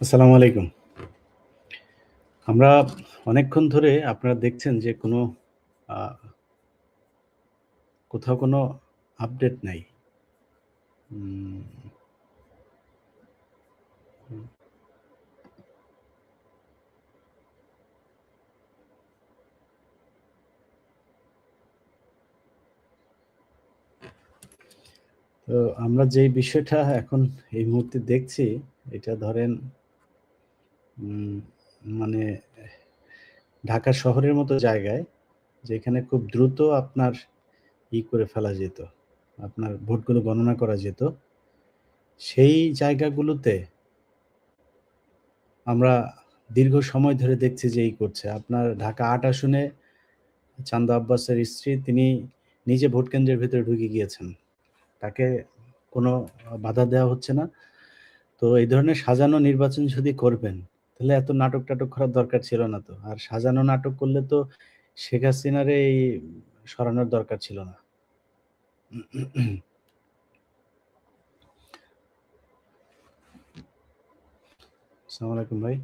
আসসালামু আলাইকুম। আমরা অনেকক্ষণ ধরে আপনারা দেখছেন যে আ কোথাও কোনো আপডেট নাই। উম হুম, তো আমরা যেই বিষয়টা এখন এই মুহূর্তে দেখছি, এটা ধরেন উম মানে ঢাকা শহরের মতো জায়গায় যেখানে খুব দ্রুত আপনার করে ফেলা যেত। আপনার ভোটগুলো গণনা করা যেত। সেই জায়গাগুলোতে আমরা দীর্ঘ সময় ধরে দেখছি যে করছে। আপনার ঢাকা ৮ আসনে চান্দা আব্বাসের স্ত্রী তিনি নিজে ভোট কেন্দ্রের ভেতরে ঢুকে গিয়েছেন। তাকে কোনো বাধা দেওয়া হচ্ছে না। তো এই ধরনের সাজানো নির্বাচন যদি করবেন, তাহলে এত নাটক-টাটক করার দরকার ছিল না তো। আর সাজানো নাটক করলে তো শেখ হাসিনারে সরানোর দরকার ছিল না। আসসালামু আলাইকুম ভাই।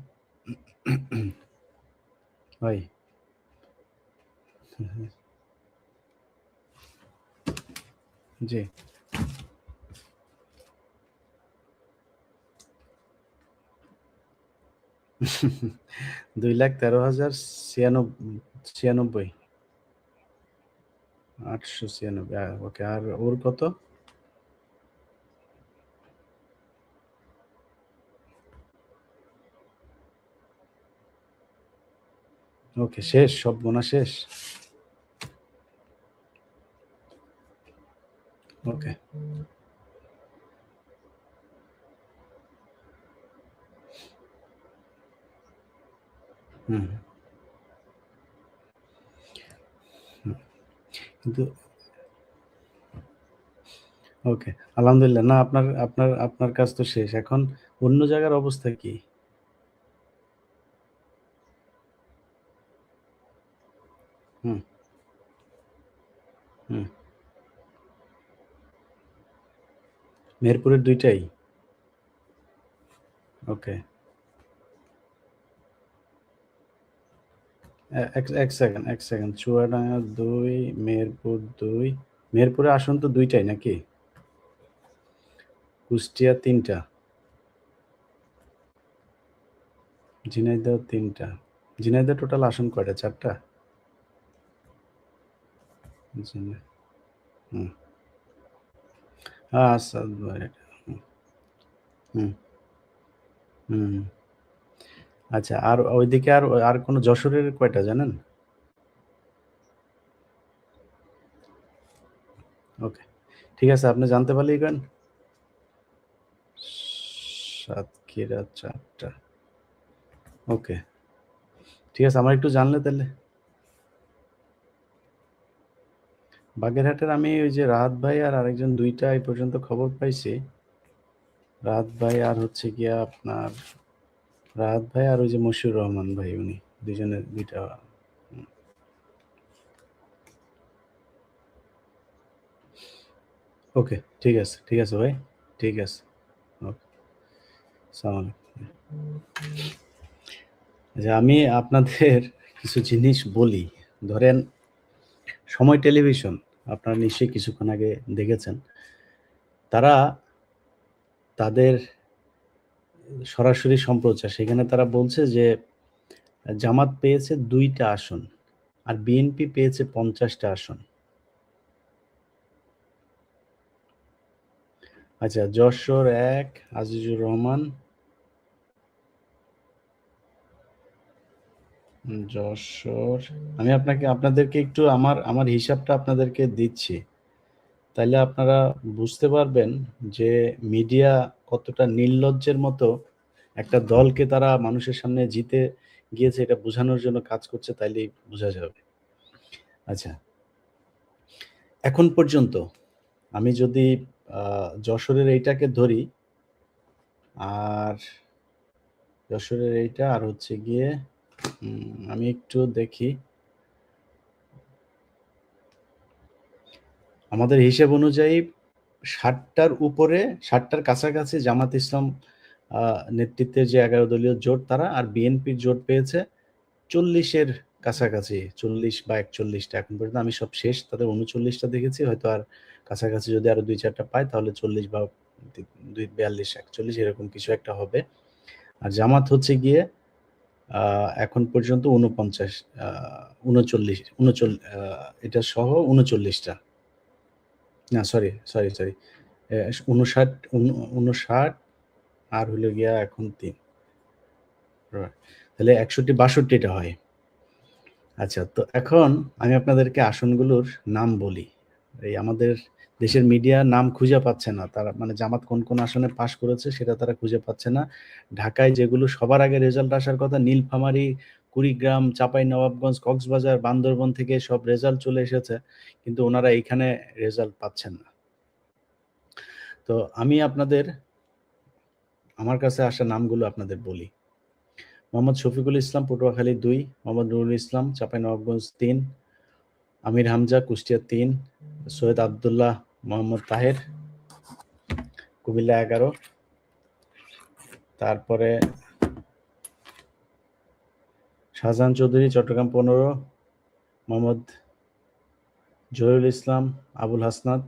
ভাই। জি। ২,১৩,০৯৬ ৮৯৬ ওকে। আর ওর কত? ওকে, শেষ? সব গোনা শেষ? ওকে। হুম, হুম। কিন্তু ওকে। আলহামদুলিল্লাহ। না, আপনার আপনার আপনার কাজ তো শেষ। এখন অন্য জায়গার অবস্থা কি? হুম, হুম। মেহেরপুরের ২ টাই? ওকে। ১ সেকেন্ড, ১ সেকেন্ড। চুয়াডাঙ্গা ২, মেহেরপুর ২। মেহেরপুরে আসন তো ২ টাই নাকি? কুষ্টিয়া ৩ টা, ঝিনাইদহ ৩ টা। ঝিনাইদহ টোটাল আসন কয়টা? ৪ টা? ঝিনাই হুম। আচ্ছা, রাইট। হুম, হুম, হুম। আচ্ছা, আর ওইদিকে আর কোন যশোরের কয়টা জানেন? ওকে। ঠিক আছে, আপনি জানতে পারলেই করেন। সাতক্ষীরা ৪ টা। ওকে। ঠিক আছে, আমার একটু জানলে তাহলে। বাগেরহাটের আমি ওই যে রাহাত ভাই আর আরেকজন ২ টা এই পর্যন্ত খবর পাইছি। রাহাত ভাই আর হচ্ছে গিয়া আপনার রাহাত ভাই আর ওই যে মশিউর রহমান ভাই, উনি ২ জনের ২ টা। হুম। ওকে, ঠিক আছে ভাই। ঠিক আছে। ওকে। সালাম আলাইকুম। যে আমি আপনাদের কিছু জিনিস বলি। ধরেন সময় টেলিভিশন আপনারা নিশ্চয়ই কিছুক্ষণ আগে দেখেছেন। তারা তাদের সরাসরি সম্প্রচার সেখানে তারা বলছে যে জামাত পেয়েছে ২ টা আসন আর বিএনপি পেয়েছে ৫০ টা আসন। আচ্ছা, যশোর ১, আজিজুর রহমান। যশোর, আমি আপনাদেরকে একটু আমার আমার হিসাবটা আপনাদেরকে দিচ্ছি। তাইলে আপনারা বুঝতে পারবেন যে মিডিয়া কতটা নির্লজ্জের মতো একটা দলকে তারা মানুষের সামনে জিতে গিয়েছে এটা বোঝানোর জন্য কাজ করছে, তাইলেই বোঝা যাবে। আচ্ছা, এখন পর্যন্ত আমি যদি আ যশোরের এইটাকে ধরি, আর যশোরের এইটা আর হচ্ছে গিয়ে আমি একটু দেখি। আমাদের হিসেব অনুযায়ী ৬০ টার উপরে, ৬০ টার কাছাকাছি জামাত ইসলাম নেতৃত্বের যে 11 দলীয় জোট তারা, আর বিএনপির জোট পেয়েছে 40-এর কাছাকাছি, 40 বা 41টা। এখন পর্যন্ত আমি সব শেষ তাদের 39টা দেখেছি। হয়তো আর কাছাকাছি যদি আরো 2-4টা পায় তাহলে 40 বা 42, 41 এরকম কিছু একটা হবে। আর জামাত হচ্ছে গিয়ে এখন পর্যন্ত 49, 39, 39, এটা সহ 39টা। না, সরি, 59 আর হলো গিয়া এখন 3, তাহলে 61-62টা হয়। আচ্ছা, তো এখন আমি আপনাদেরকে আসনগুলোর নাম বলি। এই আমাদের দেশের মিডিয়া নাম খুঁজে পাচ্ছে না। তারা মানে জামাত কোন, কোন আসনে পাস করেছে সেটা তারা খুঁজে পাচ্ছে না। ঢাকায় যেগুলো সবার আগে রেজাল্ট আসার কথা, নীলফামারী, কুড়িগ্রাম, চাঁপাইনবাবগঞ্জ, কক্সবাজার, বান্দরবন থেকে সব রেজাল্ট চলে এসেছে। কিন্তু ওনারা এইখানে রেজাল্ট পাচ্ছেন না। তো আমি আমার কাছে আসা নামগুলো আপনাদের বলি। মোহাম্মদ শফিকুল ইসলাম, পটুয়াখালী 2, মোহাম্মদ নুরুল ইসলাম, চাঁপাইনবাবগঞ্জ 3, আমির হামজা, কুষ্টিয়া 3, সৈয়দ আবদুল্লাহ মোহাম্মদ তাহের, কুমিল্লা 11, তারপরে শাহজাহান চৌধুরী, চট্টগ্রাম 15, মোহাম্মদ জহিরুল ইসলাম, আবুল হাসনাত,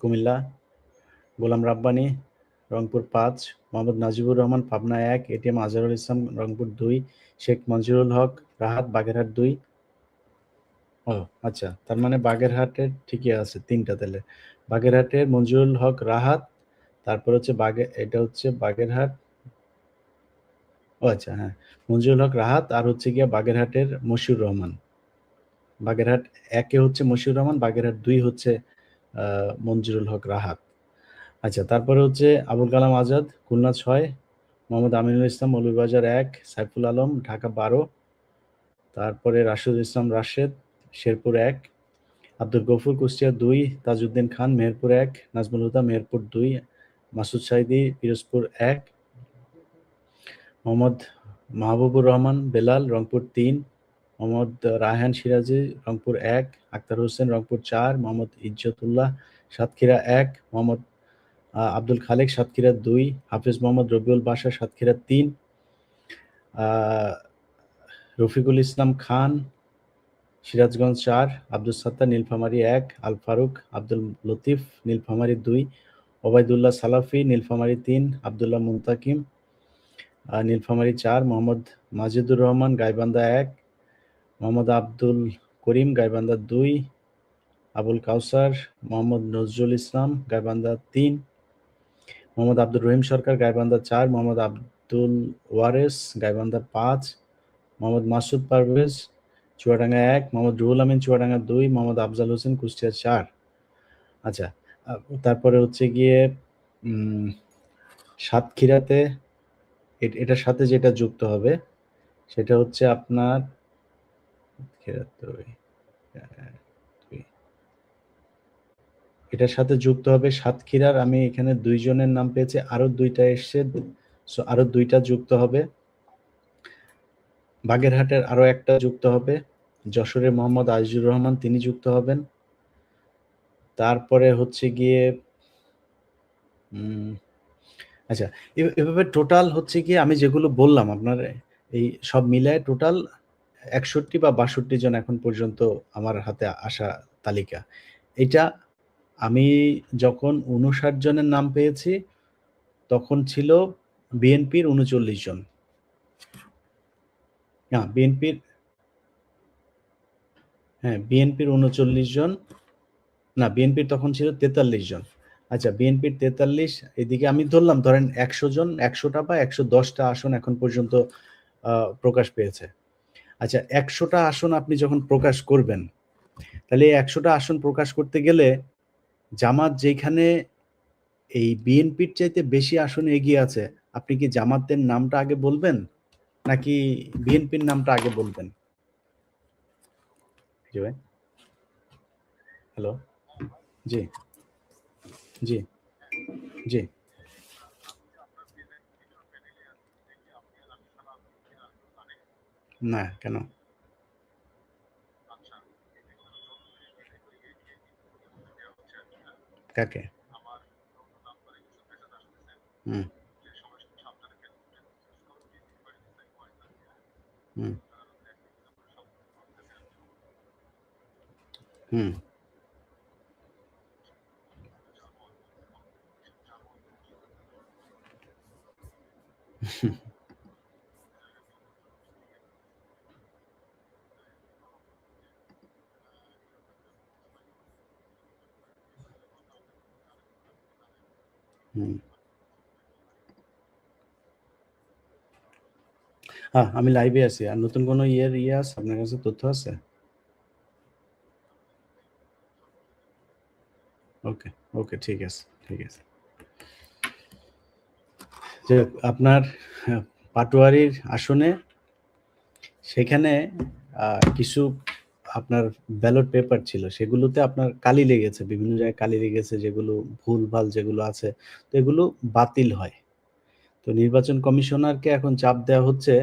কুমিল্লা, গোলাম রাব্বানী, রংপুর 5, মোহাম্মদ নাজিবুর রহমান, পাবনা 1, এটিএম আজহারুল ইসলাম, রংপুর 2, শেখ মঞ্জুরুল হক, রাহাত, বাগেরহাট 2। ও আচ্ছা, তার মানে বাগেরহাটের ঠিকই আছে 3টা তাহলে। বাগেরহাটের মঞ্জুরুল হক, রাহাত, তারপর হচ্ছে এটা হচ্ছে বাগেরহাট। ও আচ্ছা, হ্যাঁ, মঞ্জুরুল হক, রাহাত, আর হচ্ছে গিয়া বাগেরহাটের মশিউর রহমান। বাগেরহাট 1-এ হচ্ছে মশিউর রহমান, বাগেরহাট 2 হচ্ছে মঞ্জুরুল হক, রাহাত। আচ্ছা, তারপরে হচ্ছে আবুল কালাম আজাদ, খুলনা 6, মোহাম্মদ আমিনুল ইসলাম, মৌলভীবাজার 1, সাইফুল আলম, ঢাকা 12, তারপরে রাশেদুল ইসলাম, রাশেদ, শেরপুর 1, আব্দুল গফুর, কুষ্টিয়া 2, তাজউদ্দিন খান, মেহেরপুর 1, নাজমুল হুদা, মেহেরপুর 2, মাসুদ সাঈদী, পিরোজপুর 1, মোহাম্মদ মাহবুবুর রহমান, বেলাল, রংপুর 3, মোহাম্মদ রায়হান সিরাজি, রংপুর 1, আক্তার হোসেন, রংপুর 4, মোহাম্মদ ইজ্জতুল্লাহ, সাতক্ষীরা 1, মোহাম্মদ আব্দুল খালেক, সাতক্ষীরা 2, হাফেজ মোহাম্মদ রবিউল বাশা, সাতক্ষীরা 3, রফিকুল ইসলাম খান, সিরাজগঞ্জ 4, আব্দুল সাত্তার, নীলফামারী 1, আল ফারুক আব্দুল লতিফ, নীলফামারী 2, ওবায়দুল্লাহ সালাফি, নীলফামারী 3, আব্দুল্লাহ মুনতাকিম, নীলফামারী 4, মোহাম্মদ মাজিদুর রহমান, গাইবান্ধা 1, মোহাম্মদ আব্দুল করিম, গাইবান্ধা 2, আবুল কাউসার, মোহাম্মদ নজরুল ইসলাম, গাইবান্ধা 3, মোহাম্মদ আব্দুর রহিম সরকার, গাইবান্ধা 4, মোহাম্মদ আব্দুল ওয়ারেস, গাইবান্ধা 5, মোহাম্মদ মাসুদ পারভেজ, চুয়াডাঙ্গা 1, মোহাম্মদ রুহুল আমিন, চুয়াডাঙ্গা 2, মোহাম্মদ আফজাল হোসেন, কুষ্টিয়া 4। আচ্ছা, তারপরে হচ্ছে গিয়ে সাতক্ষীরাতে এটার সাথে যেটা যুক্ত হবে সেটা হচ্ছে আপনার এটার সাথে যুক্ত হবে সাতক্ষীরার, আমি এখানে 2 জনের নাম পেয়েছি, আরো 2টা এসছে, আরো 2টা যুক্ত হবে। বাগেরহাটের আরো একটা যুক্ত হবে, যশোরের মোহাম্মদ আজিজুর রহমান, তিনি যুক্ত হবেন। তারপরে হচ্ছে গিয়ে আচ্ছা, এভাবে টোটাল হচ্ছে গিয়ে আমি যেগুলো বললাম আপনার, এই সব মিলায় টোটাল 61 বা 62 জন এখন পর্যন্ত আমার হাতে আসা তালিকা। এটা আমি যখন 59 জনের নাম পেয়েছি তখন ছিল বিএনপির 39 জন। না, বিএনপির 39 জন, না, বিএনপির তখন ছিল 43 জন। আচ্ছা, বিএনপির 43, এদিকে আমি ধরেন 100 জন, 100টা বা 110টা আসন এখন পর্যন্ত প্রকাশ পেয়েছে। আচ্ছা, 100টা আসন আপনি যখন প্রকাশ করবেন, তাহলে এই 100টা আসন প্রকাশ করতে গেলে জামাত যেখানে এই বিএনপির চাইতে বেশি আসনে এগিয়ে আছে, আপনি কি জামাতের নামটা আগে বলবেন নাকি বিএনপির নামটা আগে বলবেন? জি ভাই, হ্যালো, জি, জি, জি। না, কেন? কাকে? হুম হুম হুম হুম হ্যাঁ, আমি লাইভে আছি। আর নতুন কোনো ইয়ে আছে? আপনার কাছে তথ্য আছে? ওকে, ওকে, ঠিক আছে, ঠিক আছে। যে আপনার পাটোয়ারির আসনে সেখানে কিছু আপনার ব্যালট পেপার ছিল। সেগুলোতে আপনার কালি লেগেছে। বিভিন্ন জায়গায় কালি লেগেছে যেগুলো ভুলভাল যেগুলো আছে। তো এগুলো বাতিল হয়। তো নির্বাচন কমিশনারকে এখন চাপ দেওয়া হচ্ছে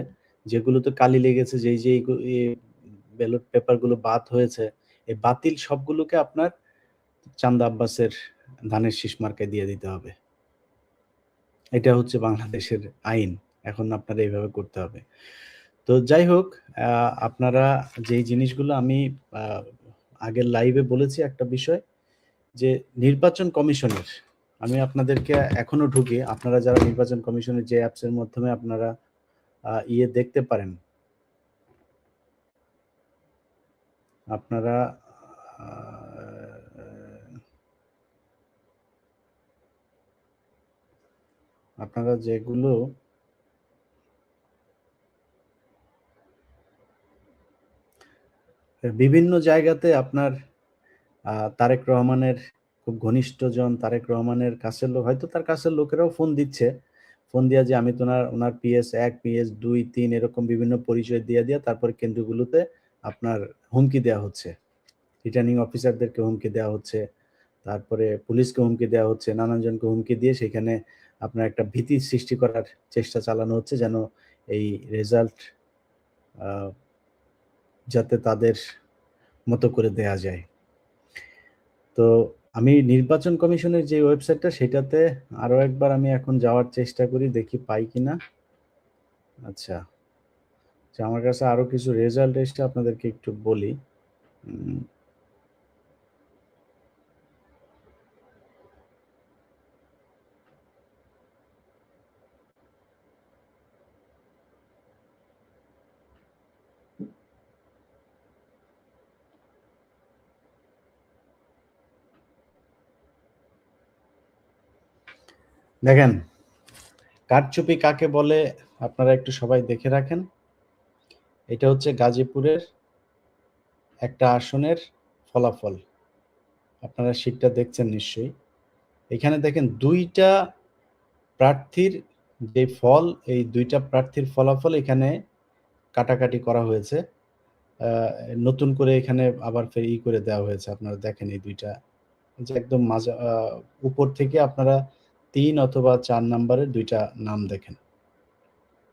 যেগুলোতে কালি লেগেছে যেই ব্যালট পেপার গুলো বাদ হয়েছে, এই বাতিল সবগুলোকে আপনার চান্দা আব্বাসের ধানের শীষ মার্কায় দিয়ে দিতে হবে। এটা হচ্ছে বাংলাদেশের আইন। এখন আপনারা এভাবে করতে হবে। তো যাই হোক, আপনারা যেই জিনিসগুলো আমি আ আগের লাইভে বলেছি একটা বিষয় যে নির্বাচন কমিশনের আমি আপনাদেরকে এখনো ঢুকি, আপনারা যারা নির্বাচন কমিশনের যে অ্যাপস এর মাধ্যমে আপনারা দেখতে পারেন। আপনারা আ আপনারা যেগুলো বিভিন্ন জায়গাতে আপনার তারেক রহমানের খুব ঘনিষ্ঠজন, তারেক রহমানের কাছের লোক, হয়তো তার কাছের লোকেরাও ফোন দিচ্ছে। ফোন দিয়া যে আমি তো উনার PS1, PS2, 3 এরকম বিভিন্ন পরিচয় দিয়া তারপরে কেন্দ্রগুলোতে আপনার হুমকি দেয়া হচ্ছে। রিটার্নিং অফিসারদেরকে হুমকি দেওয়া হচ্ছে। তারপরে পুলিশকে হুমকি দেওয়া হচ্ছে। নানান জনকে হুমকি দিয়ে সেখানে আপনার একটা ভীতি সৃষ্টি করার চেষ্টা চালানো হচ্ছে যেন এই রেজাল্ট আ যাতে তাদের মতো করে দেয়া যায়। তো আমি নির্বাচন কমিশনের যে ওয়েবসাইটটা সেটাতে আরো একবার আমি এখন যাওয়ার চেষ্টা করি দেখি পাই কিনা। আচ্ছা, যে আমার কাছে আরো কিছু রেজাল্ট এসছে আপনাদেরকে একটু বলি। উম দেখেন, কারচুপি কাকে বলে আপনারা একটু সবাই দেখে রাখেন। এটা হচ্ছে গাজীপুরের একটা আসনের ফলাফল। আপনারা শীটটা দেখছেন নিশ্চয়ই। এখানে দেখেন ২ টা প্রার্থীর যে ফল, এই ২ টা প্রার্থীর ফলাফল এখানে কাটাকাটি করা হয়েছে। আ নতুন করে এখানে আবার ফের করে দেওয়া হয়েছে। আপনারা দেখেন এই ২ টা যে একদম উপর থেকে আপনারা ৩ অথবা ৪ নাম্বারের ২ টা নাম দেখেন।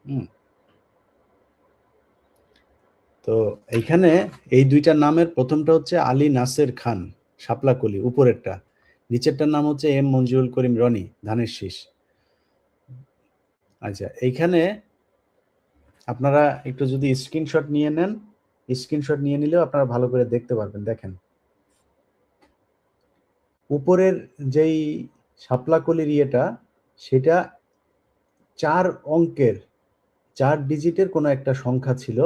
হুম? তো এইখানে এই ২ টা নামের ১ম টা হচ্ছে আলী নাসের খান, শাপলাকলি উপরেরটা। নিচেরটার নাম হচ্ছে এম মনজুরুল করিম রনি, ধানের শীষ। আচ্ছা, এইখানে আপনারা একটু যদি স্ক্রিনশট নিয়ে নেন, স্ক্রিনশট নিয়ে নিলেও আপনারা ভালো করে দেখতে পারবেন। দেখেন। উপরের যেই শাপলাকলির ইয়েটা, সেটা ৪ অঙ্কের, ৪ ডিজিটের কোনো একটা সংখ্যা ছিল।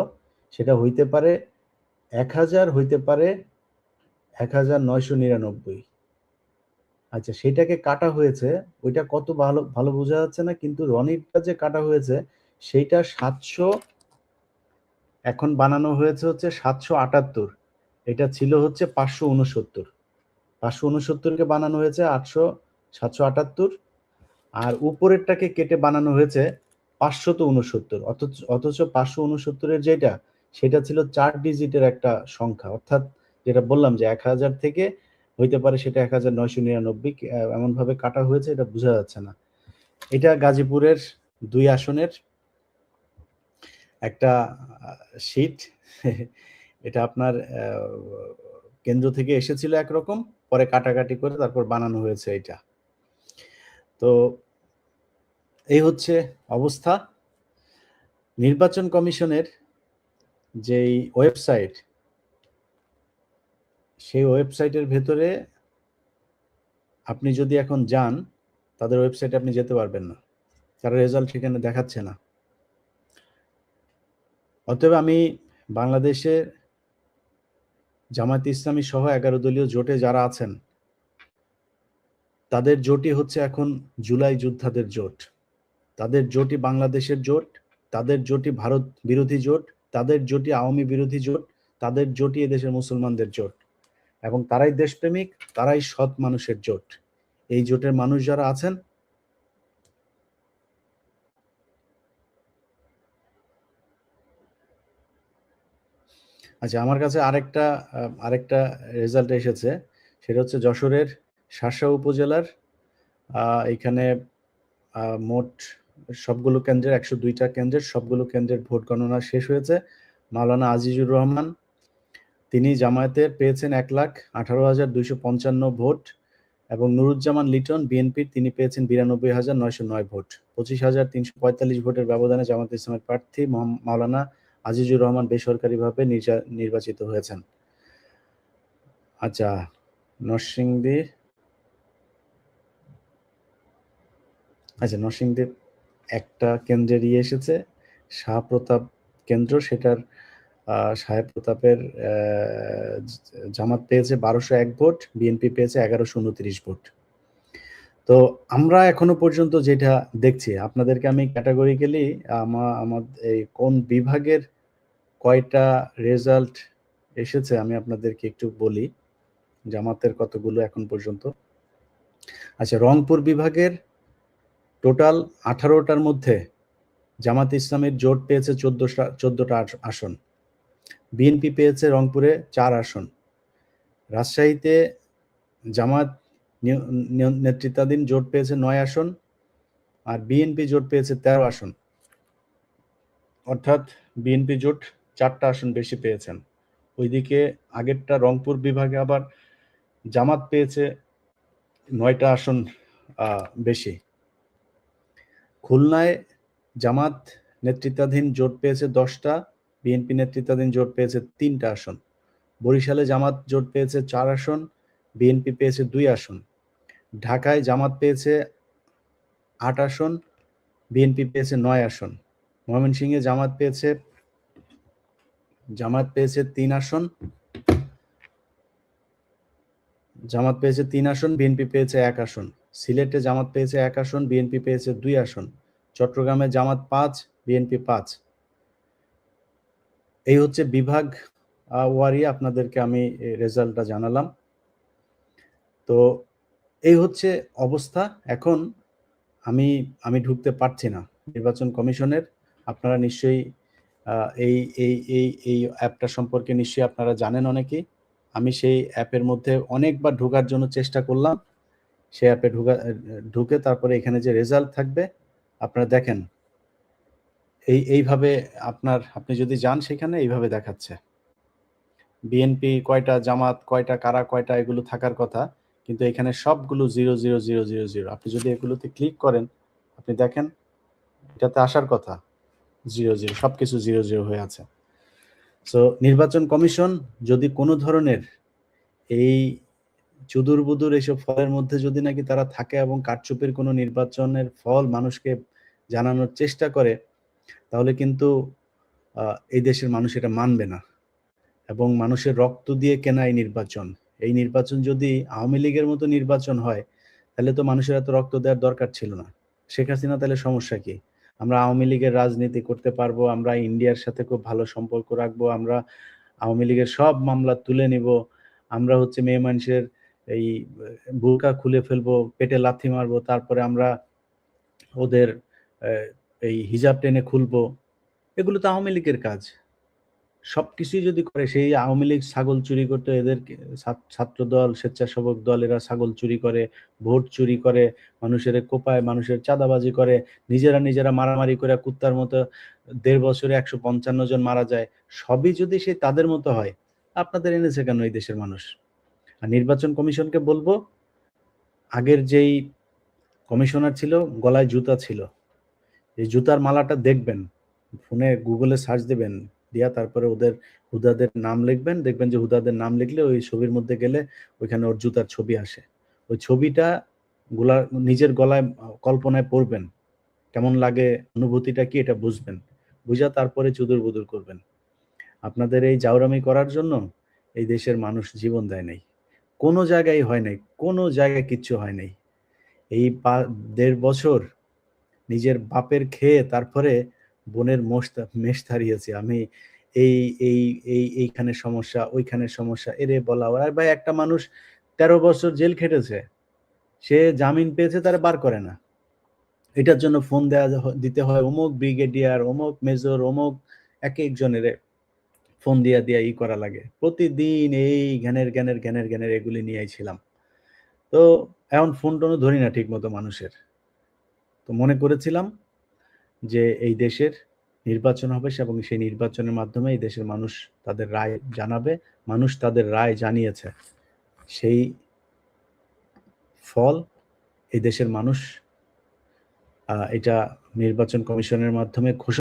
সেটা হইতে পারে ১০০০, হইতে পারে ১৯৯৯। আচ্ছা, সেটাকে কাটা হয়েছে। ওইটা কত ভালো ভালো বোঝা যাচ্ছে না। কিন্তু রনিরটা যে কাটা হয়েছে, সেইটা ৭০০, এখন বানানো হয়েছে হচ্ছে ৭৭৮। এটা ছিল হচ্ছে ৫৬৯। ৫৬৯ কে বানানো হয়েছে ৭৭৮। আর উপরেরটাকে কেটে বানানো হয়েছে ৫৬৯। অথচ ৫৬৯ এর যেটা, সেটা ছিল ৪ ডিজিটের একটা সংখ্যা। অর্থাৎ যেটা বললাম যে ১০০০ থেকে হইতে পারে সেটা ১৯৯৯ এমনভাবে কাটা হয়েছে এটা বোঝা যাচ্ছে না। এটা গাজীপুরের ২ আসনের একটা আ শীট। এটা আপনার কেন্দ্র থেকে এসেছিল একরকম, পরে কাটাকাটি করে তারপর বানানো হয়েছে এইটা। তো এই হচ্ছে অবস্থা। নির্বাচন কমিশনের যেই ওয়েবসাইট, সেই ওয়েবসাইটের ভেতরে আপনি যদি এখন যান, তাদের ওয়েবসাইটে আপনি যেতে পারবেন না, তার রেজাল্ট সেখানে দেখাচ্ছে না। অতএব আমি বাংলাদেশের জামায়াতে ইসলামী সহ 11 দলীয় জোটে যারা আছেন, তাদের জোটই হচ্ছে এখন জুলাই যোদ্ধাদের জোট। তাদের জোটই বাংলাদেশের জোট, তাদের জোটই ভারত বিরোধী জোট, তাদের জোটই আওয়ামী বিরোধী জোট, তাদের জোটই এদেশের মুসলমানদের জোট, এবং তারাই দেশপ্রেমিক, তারাই সৎ মানুষের জোট। এই জোটের মানুষ যারা আছেন, আচ্ছা, আমার কাছে আরেকটা রেজাল্ট এসেছে। সেটা হচ্ছে যশোরের শার্শা উপজেলার এখানে মোট সবগুলো কেন্দ্রের 102টা কেন্দ্রের সবগুলো কেন্দ্রের ভোট গণনা শেষ হয়েছে। মাওলানা আজিজুর রহমান, তিনি জামায়াতের পেয়েছেন 1,18,255 ভোট, এবং নুরুজ্জামান লিটন বিএনপির, তিনি পেয়েছেন 92,909 ভোট। 25,345 ভোটের ব্যবধানে জামায়াতে ইসলামের প্রার্থী মাওলানা আজিজুর রহমান বেসরকারিভাবে নির্বাচিত হয়েছেন। আচ্ছা, নরসিংদীর একটা কেন্দ্রের এসেছে, শাহপ্রতাপ কেন্দ্র, সেটার সাহেব প্রতাপের জামাত পেয়েছে 1201 ভোট, বিএনপি পেয়েছে 1129 ভোট। তো আমরা এখনো পর্যন্ত যেটা দেখছি, আপনাদেরকে আমি ক্যাটাগরিক্যালি আমার এই কোন বিভাগের কয়টা রেজাল্ট এসেছে আমি আপনাদেরকে একটু বলি, জামাতের কতগুলো এখন পর্যন্ত। আচ্ছা, রংপুর বিভাগের টোটাল 18টার মধ্যে জামাত ইসলামের জোট পেয়েছে 14টা আসন, বিএনপি পেয়েছে রংপুরে 4 আসন, রাজশাহীতে জামাত নেতৃত্বাধীন জোট পেয়েছে 9 আসন, আর বিএনপি জোট পেয়েছে 13 আসন, অর্থাৎ বিএনপি জোট 4টা আসন বেশি পেয়েছেন। ওইদিকে আগেরটা রংপুর বিভাগে আবার জামাত পেয়েছে 9টা আসন বেশি। খুলনায় জামাত নেতৃত্বাধীন জোট পেয়েছে 10টা, বিএনপি নেতৃত্বাধীন জোট পেয়েছে 3টা আসন। বরিশালে জামাত জোট পেয়েছে 4 আসন, বিএনপি পেয়েছে 2 আসন। ঢাকায় জামাত পেয়েছে 8 আসন, বিএনপি পেয়েছে 9 আসন। ময়মনসিংহে জামাত পেয়েছে 3 আসন, বিএনপি পেয়েছে 1 আসন। সিলেটে জামাত পেয়েছে 1 আসন, বিএনপি পেয়েছে 2 আসন। চট্টগ্রামে জামাত 5, বিএনপি 5। এই হচ্ছে বিভাগ ওয়ারি আপনাদেরকে আমি রেজাল্টটা জানালাম। তো এই হচ্ছে অবস্থা। এখন আমি ঢুকতে পারছি না নির্বাচন কমিশনের। আপনারা নিশ্চয়ই এই এই এই এই অ্যাপটা সম্পর্কে নিশ্চয়ই আপনারা জানেন অনেকেই। আমি সেই অ্যাপের মধ্যে অনেকবার ঢোকার জন্য চেষ্টা করলাম। সেই অ্যাপে ঢুকে তারপরে এখানে যে রেজাল্ট থাকবে আপনারা দেখেন, এইভাবে আপনি যদি যান সেখানে এইভাবে দেখাচ্ছে বিএনপি কয়টা, জামাত কয়টা, কারা কয়টা, এগুলো থাকার কথা, কিন্তু এখানে সবগুলো 0 0 0 0 0 0। আপনি যদি এগুলোতে ক্লিক করেন, আপনি দেখেন এটাতে আসার কথা 0 0, সবকিছু 0 0 হয়ে আছে। সো নির্বাচন কমিশন যদি কোনো ধরনের এই চুদুর বুদুর এইসব ফলের মধ্যে যদি নাকি তারা থাকে এবং কারচুপির কোনো নির্বাচনের ফল মানুষকে জানানোর চেষ্টা করে, তাহলে কিন্তু এই দেশের মানুষ এটা মানবে না। এবং মানুষের রক্ত দিয়ে কেনা এই নির্বাচন যদি আওয়ামী লীগের মতো নির্বাচন হয়, তাহলে তো মানুষের এত রক্ত দেওয়ার দরকার ছিল না। শেখ হাসিনা তাহলে সমস্যা কি? আমরা আওয়ামী লীগের রাজনীতি করতে পারবো, আমরা ইন্ডিয়ার সাথে খুব ভালো সম্পর্ক রাখবো, আমরা আওয়ামী লীগের সব মামলা তুলে নিব, আমরা হচ্ছে মেয়ে মানুষের এই বুরকা খুলে ফেলবো, পেটে লাথি মারবো, তারপরে আমরা ওদের এই হিজাব টেনে খুলবো। এগুলো তো আওয়ামী লীগের কাজ। সবকিছুই যদি করে, সেই আওয়ামী লীগ ছাগল চুরি করতো, এদের ছাত্র দল, স্বেচ্ছাসেবক দল, এরা ছাগল চুরি করে, ভোট চুরি করে, মানুষের কোপায়, মানুষের চাঁদাবাজি করে, নিজেরা মারামারি করে কুত্তার মতো 1.5 বছরে 155 জন মারা যায়। সবই যদি সেই তাদের মতো হয়, আপনাদের এনেছে কেন এই দেশের মানুষ? আর নির্বাচন কমিশনকে বলবো, আগের যেই কমিশনার ছিল গলায় জুতা ছিল, এই জুতার মালাটা দেখবেন, ফোনে গুগলে সার্চ দেবেন, দিয়া তারপরে হুদাদের নাম লিখবেন, দেখবেন যে হুদাদের নাম লিখলে ওই ছবির মধ্যে গেলে ওইখানে ওর জুতার ছবি আসে। ওই ছবিটা নিজের গলায় কল্পনায় পড়বেন, কেমন লাগে, অনুভূতিটা কি এটা বুঝবেন, বুঝা তারপরে চুদুর বুদুর করবেন। আপনাদের এই জাউরামি করার জন্য এই দেশের মানুষ জীবন দেয় নাই, কোনো জায়গায় হয় নাই, কোনো জায়গায় কিচ্ছু হয় নাই। এই ১.৫ বছর নিজের বাপের খেয়ে তারপরে বোনের মেষ তাড়িয়েছি আমি। এই এই এইখানে সমস্যা, ওইখানে সমস্যা, এরে বলা আর ভাই, একটা মানুষ ১৩ বছর জেল খেটেছে, সে জামিন পেয়েছে, তারা বার করে না। এটার জন্য ফোন দিতে হয় অমুক ব্রিগেডিয়ার, অমুক মেজর, অমুক এক একজনের ফোন দিয়া দিয়া করা লাগে। প্রতিদিন এই জ্ঞানের এগুলি নিয়েই ছিলাম। তো এখন ফোন টোনও ধরি না ঠিক মতো মানুষের। তো মনে করেছিলাম যে এই দেশের নির্বাচন হবে এবং সেই নির্বাচনের মাধ্যমে এই দেশের মানুষ তাদের রায় জানাবে। মানুষ তাদের রায় জানিয়েছে। সেই ফল এই দেশের মানুষ এটা নির্বাচন কমিশনের মাধ্যমে ঘোষণা